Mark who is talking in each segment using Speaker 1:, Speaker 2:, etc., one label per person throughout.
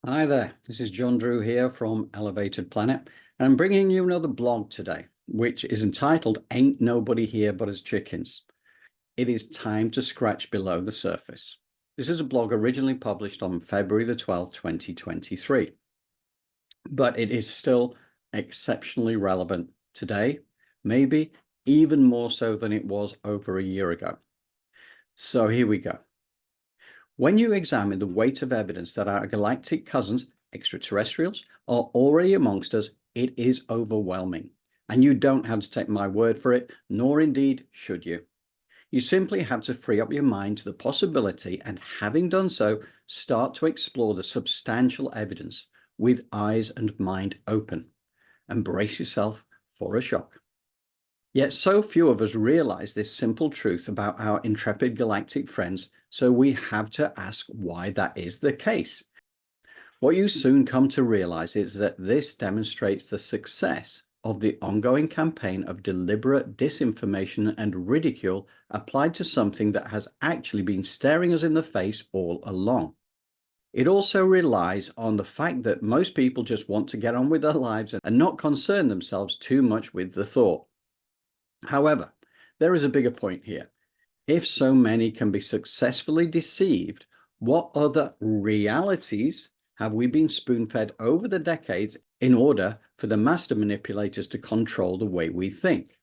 Speaker 1: Hi there, this is John Drew here from Elevated Planet, and I'm bringing you another blog today, which is entitled Ain't Nobody Here But Us Chickens. It is time to scratch below the surface. This is a blog originally published on February the 12th, 2023, but it is still exceptionally relevant today, maybe even more so than it was over a year ago. So here we go. When you examine the weight of evidence that our galactic cousins, extraterrestrials, are already amongst us, it is overwhelming. And you don't have to take my word for it, nor indeed should you. You simply have to free up your mind to the possibility, and having done so, start to explore the substantial evidence with eyes and mind open. And brace yourself for a shock. Yet so few of us realize this simple truth about our intrepid galactic friends, so we have to ask why that is the case. What you soon come to realize is that this demonstrates the success of the ongoing campaign of deliberate disinformation and ridicule applied to something that has actually been staring us in the face all along. It also relies on the fact that most people just want to get on with their lives and not concern themselves too much with the thought. However, there is a bigger point here. If so many can be successfully deceived, what other realities have we been spoon-fed over the decades in order for the master manipulators to control the way we think?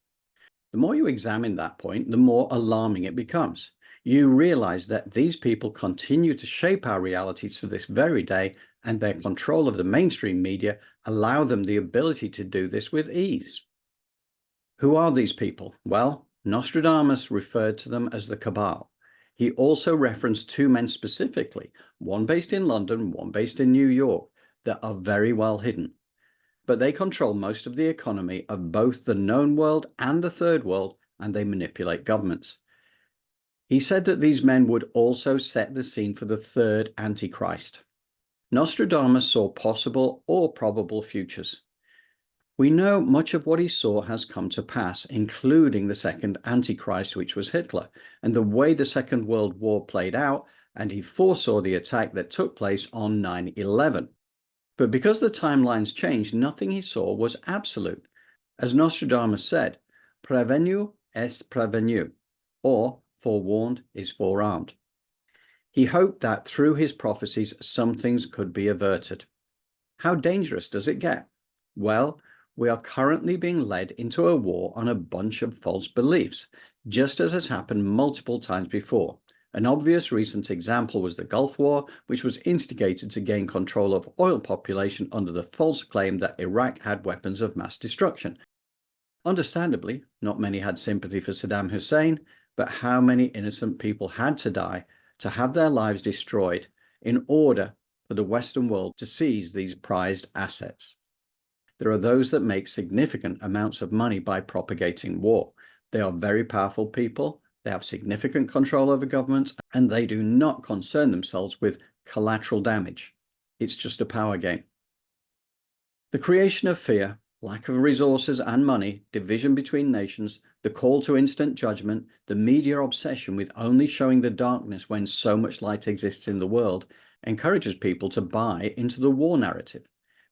Speaker 1: The more you examine that point, the more alarming it becomes. You realize that these people continue to shape our realities to this very day, and their control of the mainstream media allow them the ability to do this with ease. Who are these people? Well, Nostradamus referred to them as the Cabal. He also referenced two men specifically, one based in London, one based in New York, that are very well hidden. But they control most of the economy of both the known world and the third world, and they manipulate governments. He said that these men would also set the scene for the third Antichrist. Nostradamus saw possible or probable futures. We know much of what he saw has come to pass, including the second Antichrist, which was Hitler, and the way the Second World War played out, and he foresaw the attack that took place on 9/11. But because the timelines changed, nothing he saw was absolute. As Nostradamus said, "Prevenu est prevenu," or forewarned is forearmed. He hoped that through his prophecies, some things could be averted. How dangerous does it get? Well, we are currently being led into a war on a bunch of false beliefs, just as has happened multiple times before. An obvious recent example was the Gulf War, which was instigated to gain control of oil population under the false claim that Iraq had weapons of mass destruction. Understandably, not many had sympathy for Saddam Hussein, but how many innocent people had to die to have their lives destroyed in order for the Western world to seize these prized assets? There are those that make significant amounts of money by propagating war. They are very powerful people, they have significant control over governments, and they do not concern themselves with collateral damage. It's just a power game. The creation of fear, lack of resources and money, division between nations, the call to instant judgment, the media obsession with only showing the darkness when so much light exists in the world, encourages people to buy into the war narrative.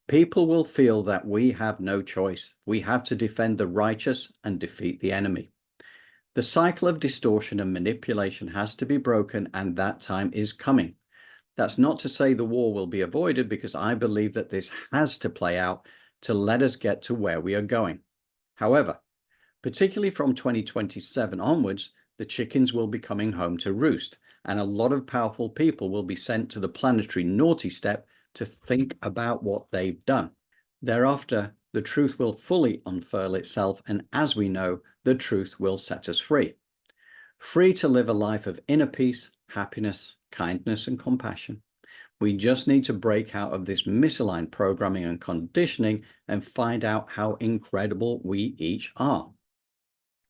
Speaker 1: People will feel that we have no choice. We have to defend the righteous and defeat the enemy. The cycle of distortion and manipulation has to be broken, and that time is coming. That's not to say the war will be avoided, because I believe that this has to play out to let us get to where we are going. However, particularly from 2027 onwards, the chickens will be coming home to roost, and a lot of powerful people will be sent to the planetary naughty step to think about what they've done. Thereafter, the truth will fully unfurl itself, and as we know, the truth will set us free. Free to live a life of inner peace, happiness, kindness, and compassion. We just need to break out of this misaligned programming and conditioning and find out how incredible we each are.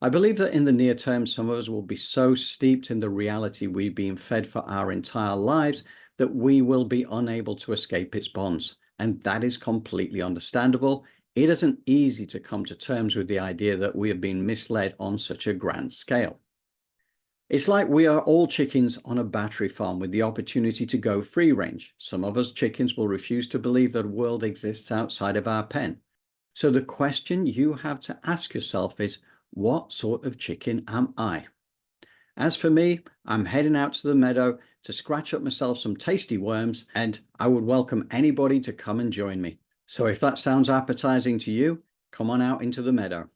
Speaker 1: I believe that in the near term, some of us will be so steeped in the reality we've been fed for our entire lives that we will be unable to escape its bonds. And that is completely understandable. It isn't easy to come to terms with the idea that we have been misled on such a grand scale. It's like we are all chickens on a battery farm with the opportunity to go free range. Some of us chickens will refuse to believe that a world exists outside of our pen. So the question you have to ask yourself is, what sort of chicken am I? As for me, I'm heading out to the meadow to scratch up myself some tasty worms, and I would welcome anybody to come and join me. So if that sounds appetizing to you, come on out into the meadow.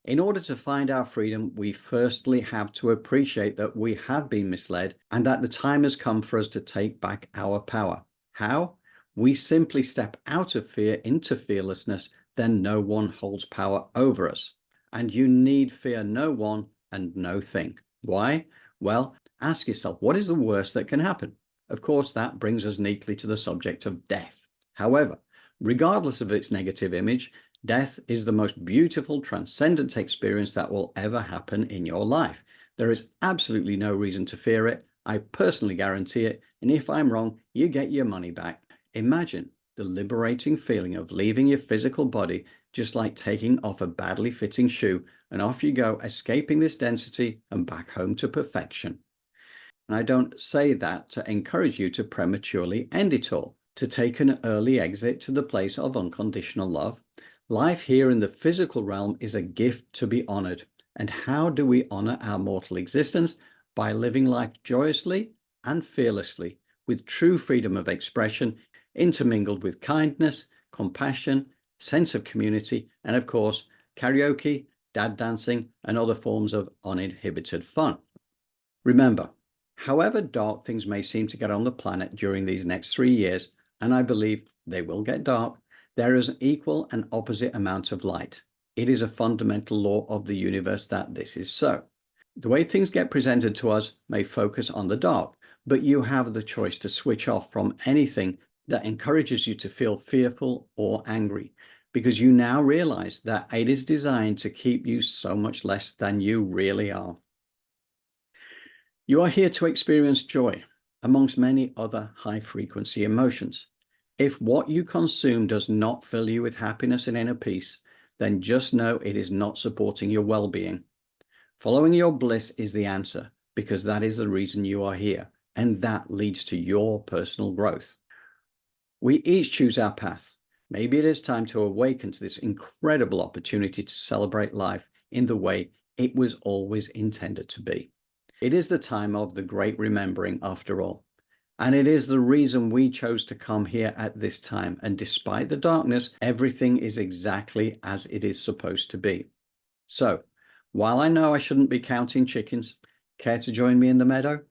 Speaker 1: In order to find our freedom, we firstly have to appreciate that we have been misled and that the time has come for us to take back our power. How? We simply step out of fear into fearlessness, then no one holds power over us. And you need fear no one and no thing. Why? Well, ask yourself, what is the worst that can happen? Of course, that brings us neatly to the subject of death. However, regardless of its negative image, death is the most beautiful, transcendent experience that will ever happen in your life. There is absolutely no reason to fear it. I personally guarantee it. And if I'm wrong, you get your money back. Imagine the liberating feeling of leaving your physical body, just like taking off a badly fitting shoe, and off you go, escaping this density and back home to perfection. And I don't say that to encourage you to prematurely end it all, to take an early exit to the place of unconditional love. Life here in the physical realm is a gift to be honored. And how do we honor our mortal existence? By living life joyously and fearlessly, with true freedom of expression, intermingled with kindness, compassion, sense of community, and of course, karaoke, dad dancing, and other forms of uninhibited fun. Remember, however dark things may seem to get on the planet during these next 3 years, and I believe they will get dark, there is an equal and opposite amount of light. It is a fundamental law of the universe that this is so. The way things get presented to us may focus on the dark, but you have the choice to switch off from anything that encourages you to feel fearful or angry, because you now realize that it is designed to keep you so much less than you really are. You are here to experience joy, amongst many other high-frequency emotions. If what you consume does not fill you with happiness and inner peace, then just know it is not supporting your well-being. Following your bliss is the answer, because that is the reason you are here, and that leads to your personal growth. We each choose our path. Maybe it is time to awaken to this incredible opportunity to celebrate life in the way it was always intended to be. It is the time of the great remembering, after all. And it is the reason we chose to come here at this time. And despite the darkness, everything is exactly as it is supposed to be. So, while I know I shouldn't be counting chickens, care to join me in the meadow?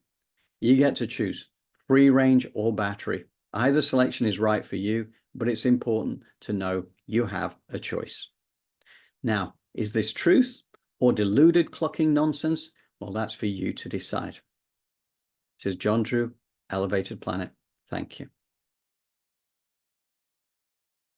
Speaker 1: You get to choose free range or battery. Either selection is right for you, but it's important to know you have a choice. Now, is this truth or deluded clucking nonsense? Well, that's for you to decide. This is John Drew, Elevated Planet. Thank you.